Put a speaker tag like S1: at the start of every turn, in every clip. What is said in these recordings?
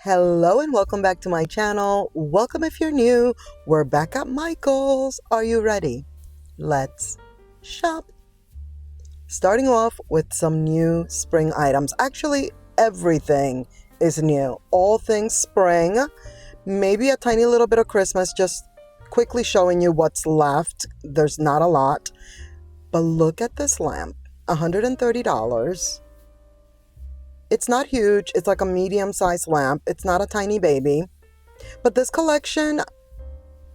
S1: Hello and welcome back to my channel. Welcome if you're new. We're back at Michael's. Are you ready? Let's shop. Starting off with some new spring items. Actually, everything is new. All things spring. Maybe a tiny little bit of Christmas. Just quickly showing you what's left. There's not a lot. But look at this lamp. $130. It's not huge. It's like a medium-sized lamp. It's not a tiny baby. But this collection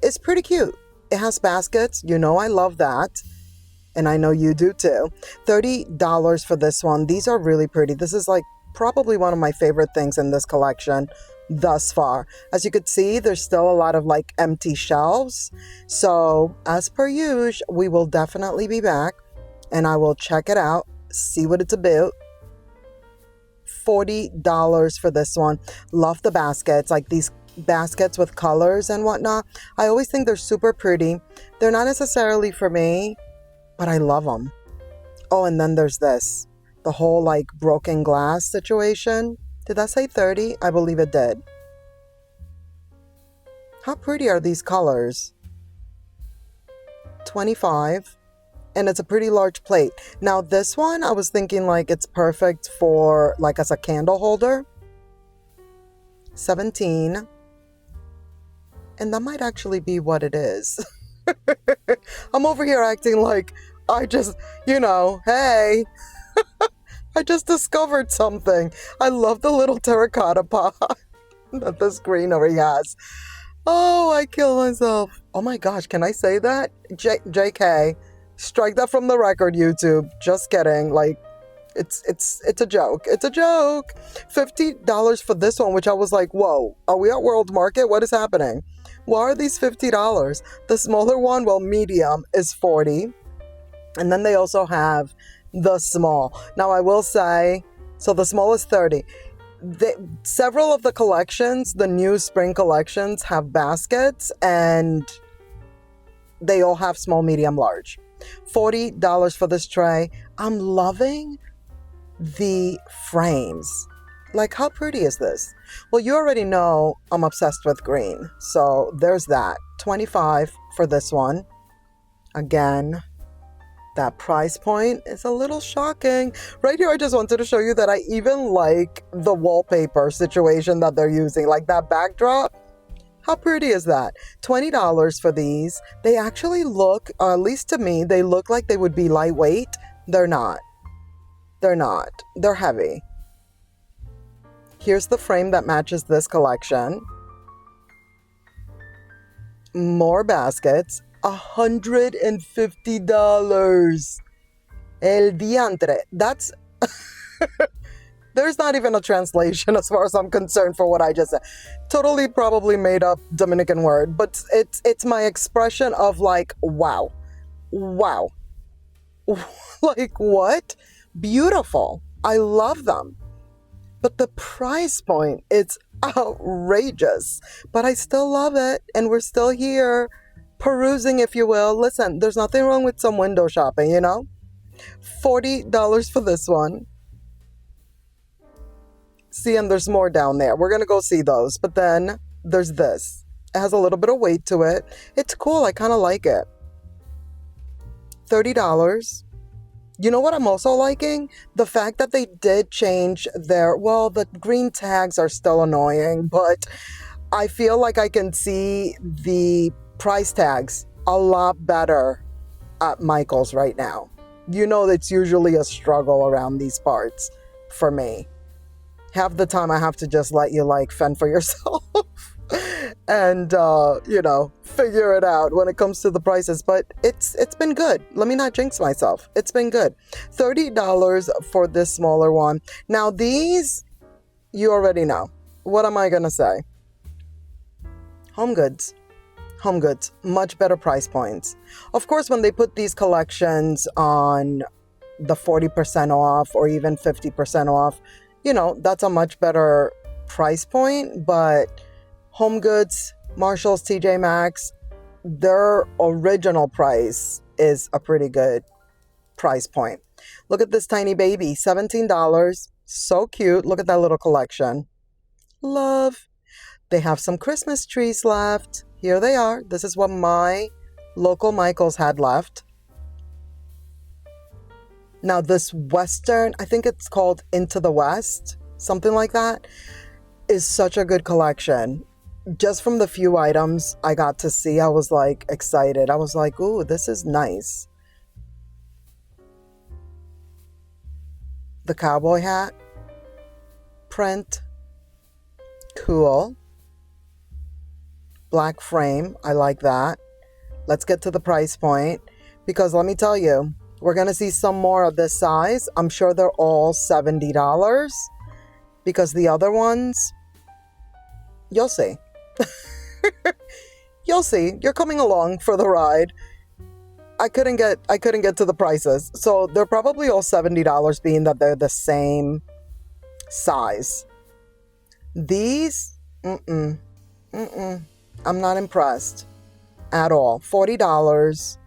S1: is pretty cute. It has baskets. You know I love that. And I know you do too. $30 for this one. These are really pretty. This is like probably one of my favorite things in this collection thus far. As you could see, there's still a lot of like empty shelves. So as per usual, we will definitely be back and I will check it out, see what it's about. $40 for this one. Love the baskets, like these baskets with colors and whatnot. I always think they're super pretty. They're not necessarily for me, but I love them. Oh, and then there's this, the whole like broken glass situation. Did that say 30? I believe it did. How pretty are these colors? 25. And it's a pretty large plate. Now this one, I was thinking like it's perfect for like as a candle holder. 17. And that might actually be what it is. I'm over here acting like I just, hey, I just discovered something. I love the little terracotta pot that this greenery has. Oh, I kill myself. Oh my gosh, can I say that? JK. Strike that from the record, YouTube. Just kidding. Like, it's a joke. It's a joke. $50 for this one, which I was like, whoa, are we at World Market? What is happening? Why are these $50? The smaller one, well, medium, is $40. And then they also have the small. Now, I will say, so the small is $30. Several of the collections, the new spring collections, have baskets, and they all have small, medium, large. $40 for this tray. I'm loving the frames. Like, how pretty is this? Well, you already know I'm obsessed with green. So there's that. $25 for this one. Again, that price point is a little shocking. Right here, I just wanted to show you that I even like the wallpaper situation that they're using. Like that backdrop. How pretty is that? $20 for these. They actually look, or at least to me, they look like they would be lightweight. They're not. They're not. They're heavy. Here's the frame that matches this collection. More baskets. $150. El diantre. That's... There's not even a translation as far as I'm concerned for what I just said. Totally probably made up Dominican word, but it's my expression of like, wow. Wow. Like what? Beautiful. I love them. But the price point, it's outrageous. But I still love it, and we're still here perusing, if you will. Listen, there's nothing wrong with some window shopping, $40 for this one. See, and there's more down there. We're going to go see those. But then there's this. It has a little bit of weight to it. It's cool. I kind of like it. $30. You know what I'm also liking? The fact that they did change their... Well, the green tags are still annoying, but I feel like I can see the price tags a lot better at Michael's right now. You know, it's usually a struggle around these parts for me. Half the time I have to just let you like fend for yourself and, figure it out when it comes to the prices. But it's been good. Let me not jinx myself. It's been good. $30 for this smaller one. Now these, you already know. What am I going to say? HOMEGOODS. HOMEGOODS. Much better price points. Of course, when they put these collections on the 40% off or even 50% off, that's a much better price point, but HOMEGOODS, Marshalls, TJ Maxx, their original price is a pretty good price point. Look at this tiny baby, $17. So cute. Look at that little collection. Love. They have some Christmas trees left. Here they are. This is what my local Michaels had left. Now this Western, I think it's called Into the West, something like that, is such a good collection. Just from the few items I got to see, I was like excited. I was like, ooh, this is nice. The cowboy hat print. Cool. Black frame. I like that. Let's get to the price point, because let me tell you, we're going to see some more of this size. I'm sure they're all $70, because the other ones, you'll see. You'll see. You're coming along for the ride. I couldn't get to the prices. So they're probably all $70, being that they're the same size. These, I'm not impressed at all. $40.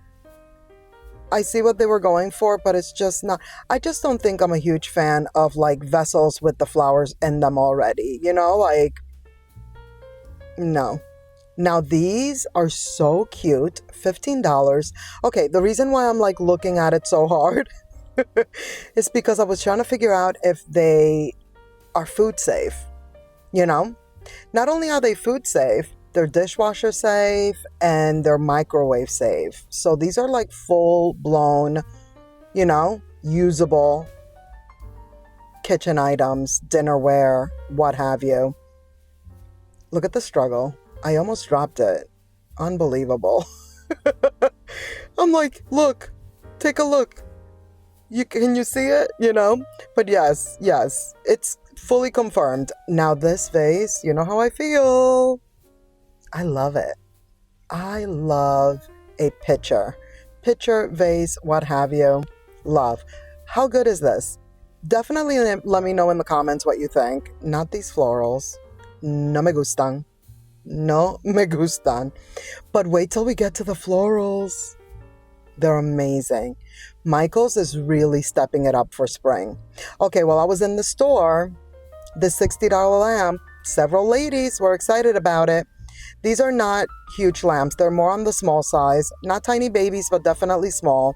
S1: I see what they were going for, but it's just not. I just don't think I'm a huge fan of like vessels with the flowers in them already. You know, like, no. Now these are so cute. $15. Okay, the reason why I'm like looking at it so hard is because I was trying to figure out if they are food safe. You know, not only are they food safe, they're dishwasher safe and they're microwave safe. So these are like full blown, you know, usable kitchen items, dinnerware, what have you. Look at the struggle. I almost dropped it. Unbelievable. I'm like, look, take a look. Can you see it? You know? But yes, it's fully confirmed. Now this vase, you know how I feel. I love it. I love a picture vase, what have you. Love. How good is this? Definitely let me know in the comments what you think. Not these florals. No me gustan. No me gustan. But wait till we get to the florals. They're amazing. Michaels is really stepping it up for spring. Okay, well, I was in the store. The $60 lamp. Several ladies were excited about it. These are not huge lamps. They're more on the small size. Not tiny babies, but definitely small.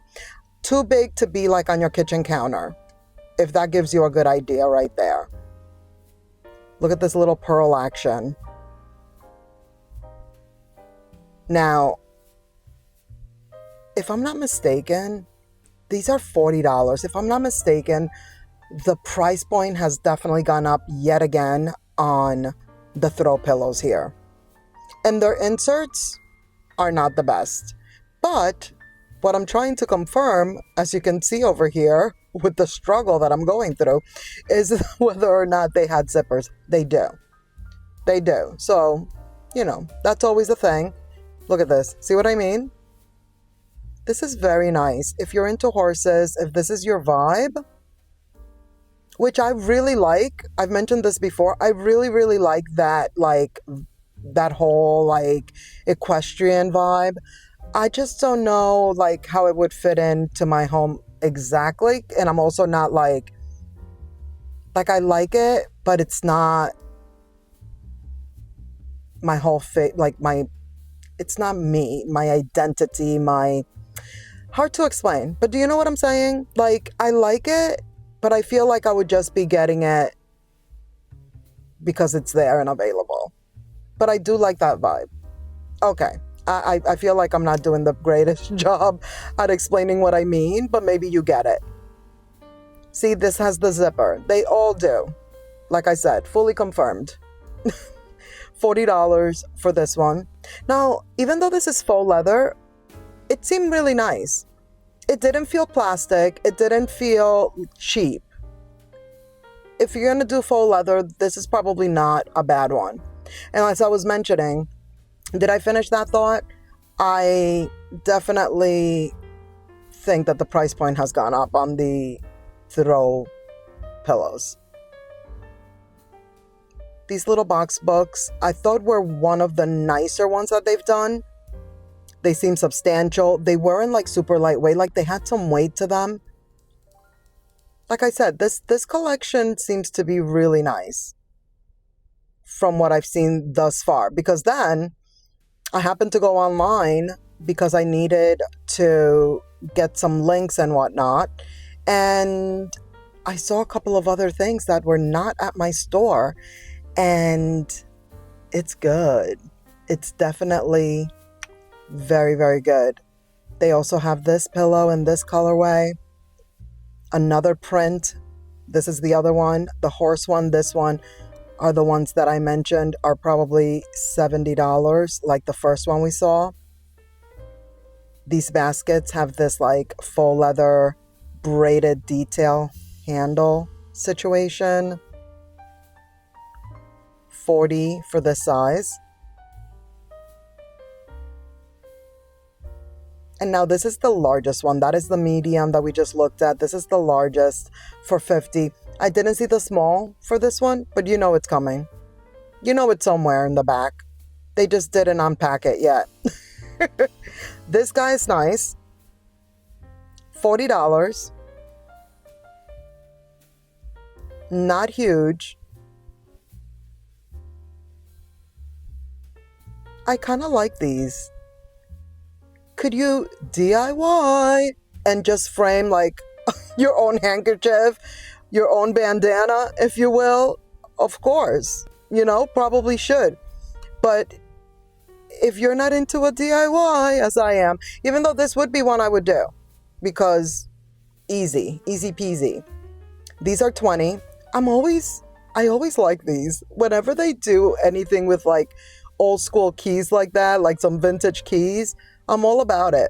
S1: Too big to be like on your kitchen counter, if that gives you a good idea right there. Look at this little pearl action. Now, if I'm not mistaken, these are $40. If I'm not mistaken, the price point has definitely gone up yet again on the throw pillows here. And their inserts are not the best. But what I'm trying to confirm, as you can see over here, with the struggle that I'm going through, is whether or not they had zippers. They do. They do. So, you know, that's always a thing. Look at this. See what I mean? This is very nice. If you're into horses, if this is your vibe, which I really like, I've mentioned this before, I really, really like that, like, that whole, like, equestrian vibe. I just don't know, like, how it would fit into my home exactly. And I'm also not, like, I like it, but it's not my whole it's not me, my identity, hard to explain. But do you know what I'm saying? Like, I like it, but I feel like I would just be getting it because it's there and available. But I do like that vibe. Okay. I feel like I'm not doing the greatest job at explaining what I mean, but maybe you get it. See, this has the zipper. They all do. Like I said, fully confirmed. $40 for this one. Now, even though this is faux leather, it seemed really nice. It didn't feel plastic. It didn't feel cheap. If you're going to do faux leather, this is probably not a bad one. And as I was mentioning, did I finish that thought? I definitely think that the price point has gone up on the throw pillows. These little box books, I thought were one of the nicer ones that they've done. They seem substantial. They weren't like super lightweight, like they had some weight to them. Like I said, this collection seems to be really nice. from what I've seen thus far. Because then I happened to go online because I needed to get some links and whatnot. And I saw a couple of other things that were not at my store. And it's good. It's definitely very, very good. They also have this pillow in this colorway. Another print. This is the other one. The horse one, this one are the ones that I mentioned are probably $70, like the first one we saw. These baskets have this like faux leather braided detail handle situation. $40 for this size. And now this is the largest one. That is the medium that we just looked at. This is the largest for $50. I didn't see the small for this one, but you know it's coming. You know it's somewhere in the back. They just didn't unpack it yet. This guy is nice. $40. Not huge. I kind of like these. Could you DIY and just frame like your own handkerchief, your own bandana, if you will? Of course, you know, probably should. But if you're not into a DIY, as I am, even though this would be one I would do, because easy peasy. These are $20. I always like these. Whenever they do anything with like old school keys like that, like some vintage keys, I'm all about it.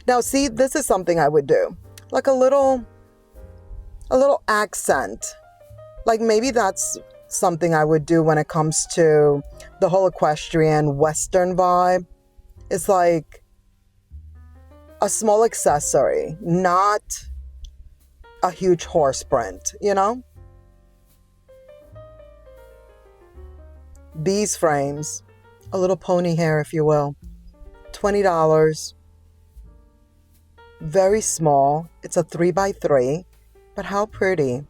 S1: Now, see, this is something I would do. Like a little accent. Like maybe that's something I would do when it comes to the whole equestrian Western vibe. It's like a small accessory, not a huge horse print, you know? These frames, a little pony hair, if you will. $20. Very small. It's a 3x3, but how pretty.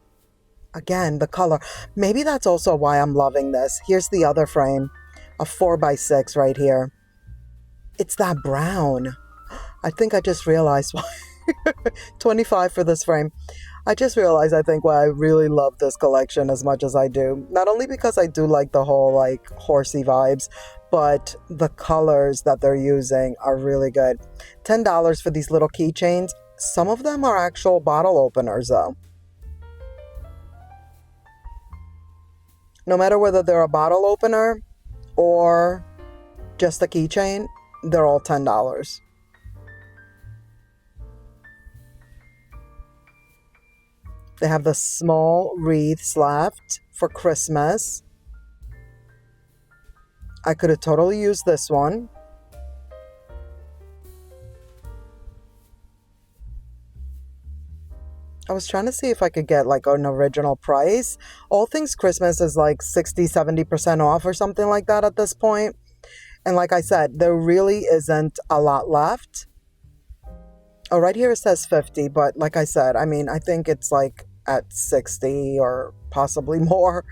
S1: Again, the color. Maybe that's also why I'm loving this. Here's the other frame, a 4x6 right here. It's that brown. I think I just realized why. $25 for this frame. I just realized, I think, why I really love this collection as much as I do. Not only because I do like the whole like horsey vibes, but the colors that they're using are really good. $10 for these little keychains. Some of them are actual bottle openers though. No matter whether they're a bottle opener or just a keychain, they're all $10. They have the small wreaths left for Christmas. I could have totally used this one. I was trying to see if I could get like an original price. All things Christmas is like 60-70% off or something like that at this point. And like I said, there really isn't a lot left. Oh, right here it says 50, but like I said, I mean, I think it's like at 60 or possibly more.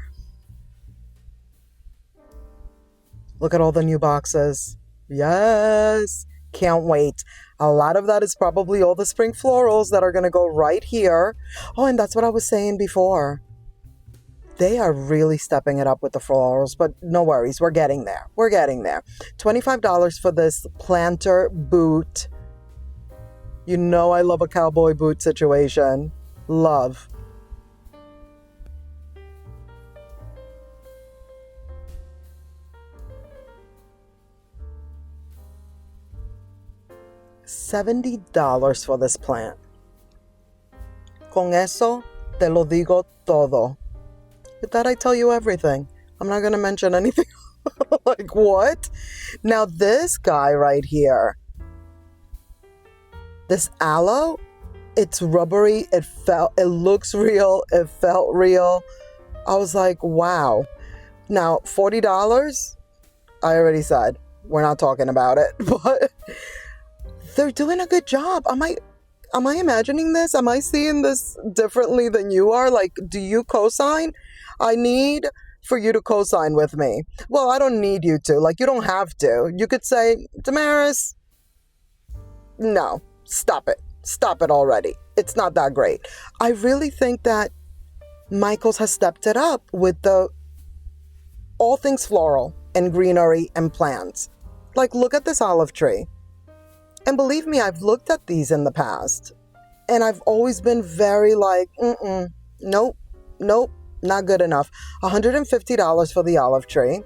S1: Look at all the new boxes. Yes, can't wait. A lot of that is probably all the spring florals that are going to go right here. Oh, and that's what I was saying before. They are really stepping it up with the florals, but no worries. We're getting there. We're getting there. $25 for this planter boot. You know I love a cowboy boot situation. Love. $70 for this plant. Con eso te lo digo todo. With that, I tell you everything. I'm not going to mention anything. Like, what? Now, this guy right here, this aloe, it's rubbery. It looks real. It felt real. I was like, wow. Now, $40, I already said, we're not talking about it, but they're doing a good job. Am I imagining this? Am I seeing this differently than you are? Like, do you co-sign? I need for you to co-sign with me. Well, I don't need you to. Like, you don't have to. You could say, Damaris, no, stop it. Stop it already. It's not that great. I really think that Michaels has stepped it up with the all things floral and greenery and plants. Like, look at this olive tree. And believe me, I've looked at these in the past. And I've always been very like, nope, not good enough. $150 for the olive tree.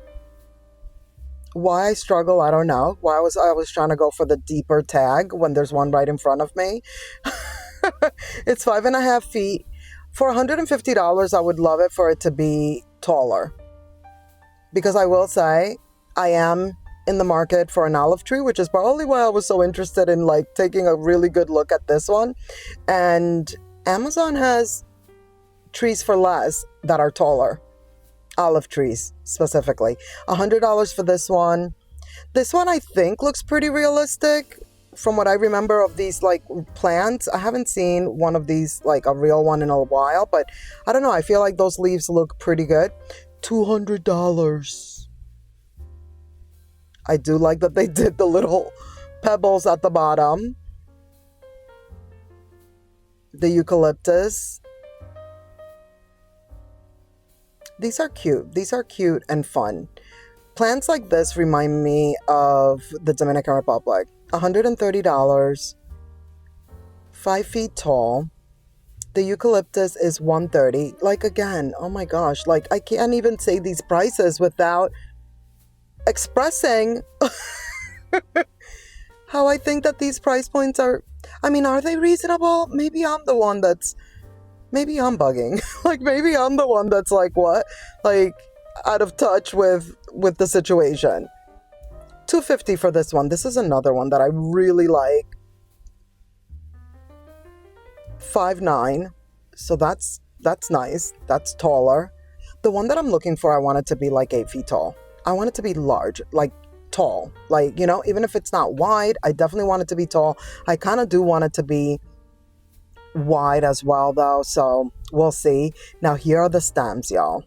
S1: Why I struggle, I don't know. Why I was trying to go for the deeper tag when there's one right in front of me. It's 5.5 feet. For $150, I would love it for it to be taller. Because I will say, I am in the market for an olive tree, which is probably why I was so interested in like taking a really good look at this one. And Amazon has trees for less that are taller. Olive trees specifically. $100 for this one. This one I think looks pretty realistic from what I remember of these like plants. I haven't seen one of these, like a real one, in a while, but I don't know. I feel like those leaves look pretty good. $200. I do like that they did the little pebbles at the bottom. The eucalyptus. These are cute. These are cute and fun. Plants like this remind me of the Dominican Republic. $130. 5 feet tall. The eucalyptus is $130. Like, again, oh my gosh. Like, I can't even say these prices without expressing how I think that these price points are. I mean, are they reasonable? Maybe I'm the one that's, maybe I'm bugging. Like, maybe I'm the one that's like, what? Like, out of touch with the situation. $250 for this one. This is another one that I really like. 5'9". So that's nice. That's taller. The one that I'm looking for, I want it to be like 8 feet tall. I want it to be large, like tall. Like, you know, even if it's not wide, I definitely want it to be tall. I kind of do want it to be wide as well, though. So we'll see. Now, here are the stems, y'all.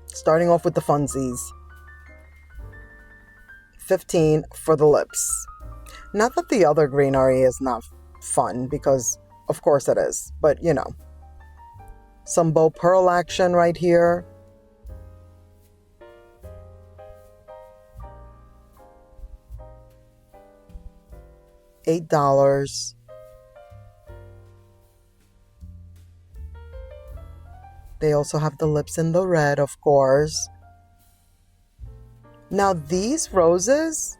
S1: Starting off with the funsies. $15 for the lips. Not that the other greenery is not fun, because of course it is. But, you know, some bow pearl action right here. $8. They also have the lips in the red, of course. Now these roses,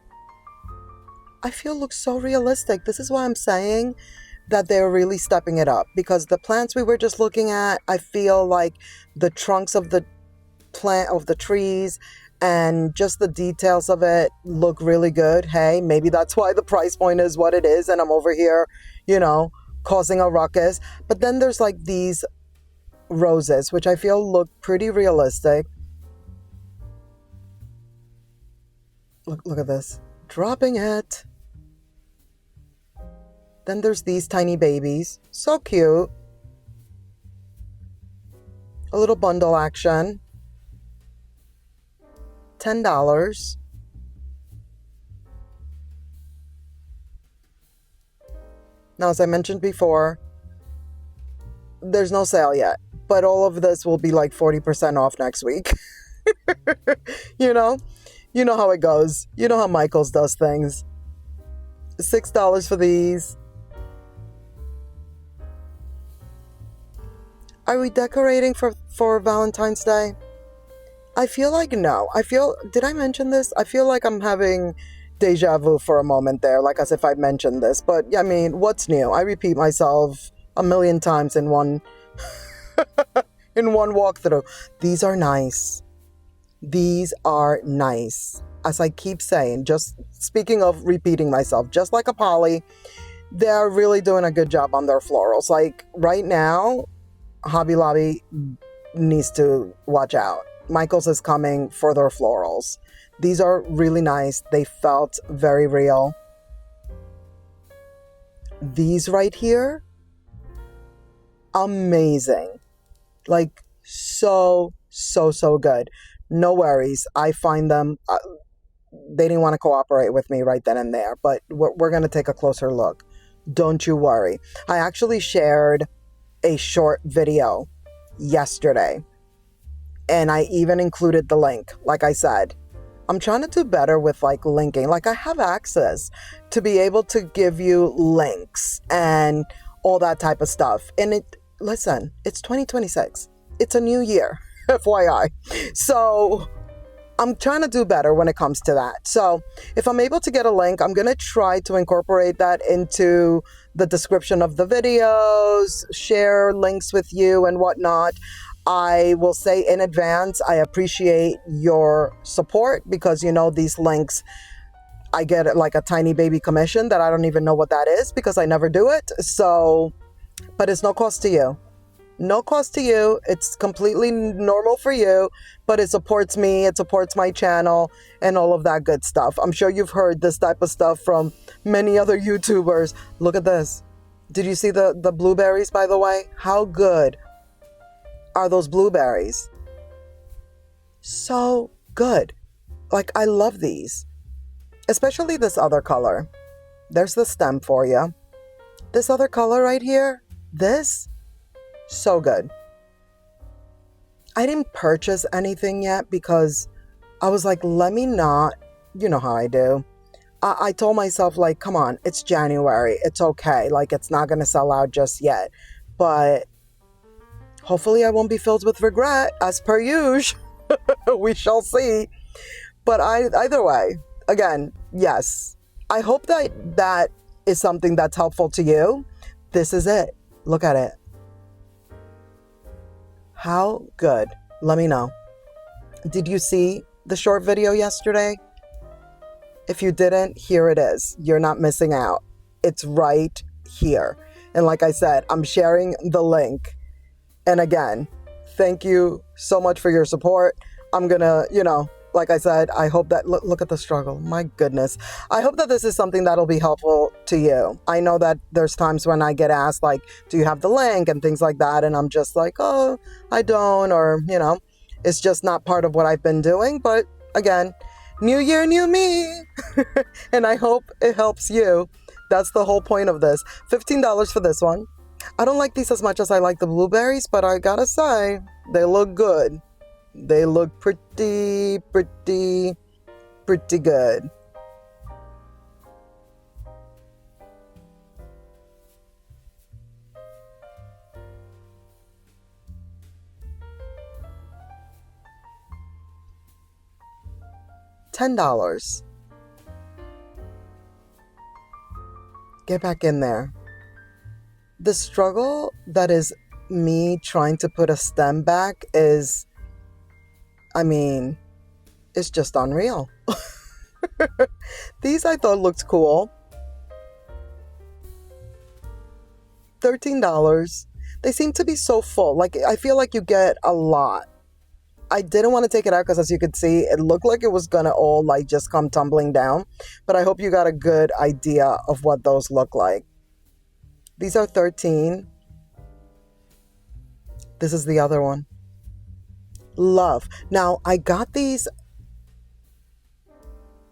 S1: I feel look so realistic. This is why I'm saying that they're really stepping it up, because the plants we were just looking at, I feel like the trunks of the trees and just the details of it look really good. Hey, maybe that's why the price point is what it is, and I'm over here, you know, causing a ruckus. But then there's like these roses, which I feel look pretty realistic. Look at this. Dropping it. Then there's these tiny babies. So cute. A little bundle action. $10. Now, as I mentioned before, there's no sale yet, but all of this will be like 40% off next week. You know how it goes. You know how Michaels does things. $6 for these. Are we decorating for Valentine's Day? I feel like no. Did I mention this? I feel like I'm having deja vu for a moment there, like as if I mentioned this. But I mean, what's new? I repeat myself a million times in one in one walkthrough. These are nice. These are nice. As I keep saying, just speaking of repeating myself, just like a Polly, they're really doing a good job on their florals. Like right now, Hobby Lobby needs to watch out. Michaels is coming for their florals. These are really nice. They felt very real. These right here, amazing. Like, So, so, so good. No worries. I find them, they didn't want to cooperate with me right then and there, but we're going to take a closer look. Don't you worry. I actually shared a short video yesterday, and I even included the link. Like I said, I'm trying to do better with like linking. Like I have access to be able to give you links and all that type of stuff. And listen, it's 2026. It's a new year, FYI. So I'm trying to do better when it comes to that. So if I'm able to get a link, I'm going to try to incorporate that into the description of the videos, share links with you and whatnot. I will say in advance, I appreciate your support because, you know, these links, I get like a tiny baby commission that I don't even know what that is because I never do it. So, but it's no cost to you. No cost to you. It's completely normal for you, but it supports me. It supports my channel and all of that good stuff. I'm sure you've heard this type of stuff from many other YouTubers. Look at this. Did you see the blueberries, by the way? How good are those blueberries? So good. Like, I love these, especially this other color. There's the stem for you. This other color right here, this, so good. I didn't purchase anything yet because I was like, let me not, you know how I do. I told myself, like, come on, it's January. It's okay. Like, it's not going to sell out just yet. But hopefully I won't be filled with regret, as per usual. We shall see. But either way, again, yes. I hope that is something that's helpful to you. This is it. Look at it. How good? Let me know. Did you see the short video yesterday? If you didn't, here it is. You're not missing out. It's right here. And like I said, I'm sharing the link. And again, thank you so much for your support. I'm going to, you know, like I said, I hope that, look at the struggle. My goodness. I hope that this is something that'll be helpful to you. I know that there's times when I get asked, like, do you have the link and things like that? And I'm just like, oh, I don't, or, you know, it's just not part of what I've been doing. But again, new year, new me. And I hope it helps you. That's the whole point of this. $15 for this one. I don't like these as much as I like the blueberries, but I gotta say, they look good. They look pretty good. $10. Get back in there. The struggle that is me trying to put a stem back is, I mean, it's just unreal. These I thought looked cool. $13. They seem to be so full. Like, I feel like you get a lot. I didn't want to take it out because, as you could see, it looked like it was going to all like just come tumbling down. But I hope you got a good idea of what those look like. These are 13. This is the other one. Love. Now, I got these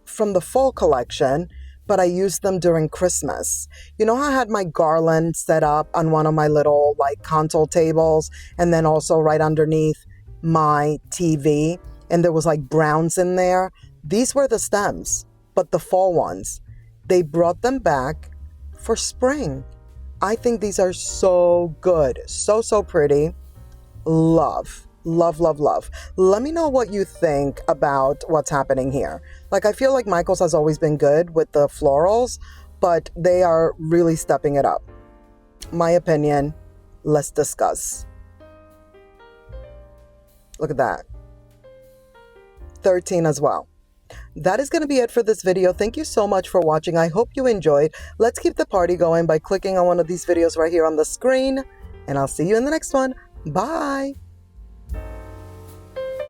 S1: from the fall collection, but I used them during Christmas. You know how I had my garland set up on one of my little like console tables, and then also right underneath my TV, and there was like browns in there? These were the stems, but the fall ones. They brought them back for spring. I think these are so good. So, so pretty. Love. Love, love, love. Let me know what you think about what's happening here. Like, I feel like Michael's has always been good with the florals, but they are really stepping it up. My opinion, let's discuss. Look at that. 13 as well. That is going to be it for this video. Thank you so much for watching. I hope you enjoyed. Let's keep the party going by clicking on one of these videos right here on the screen, and I'll see you in the next one. Bye.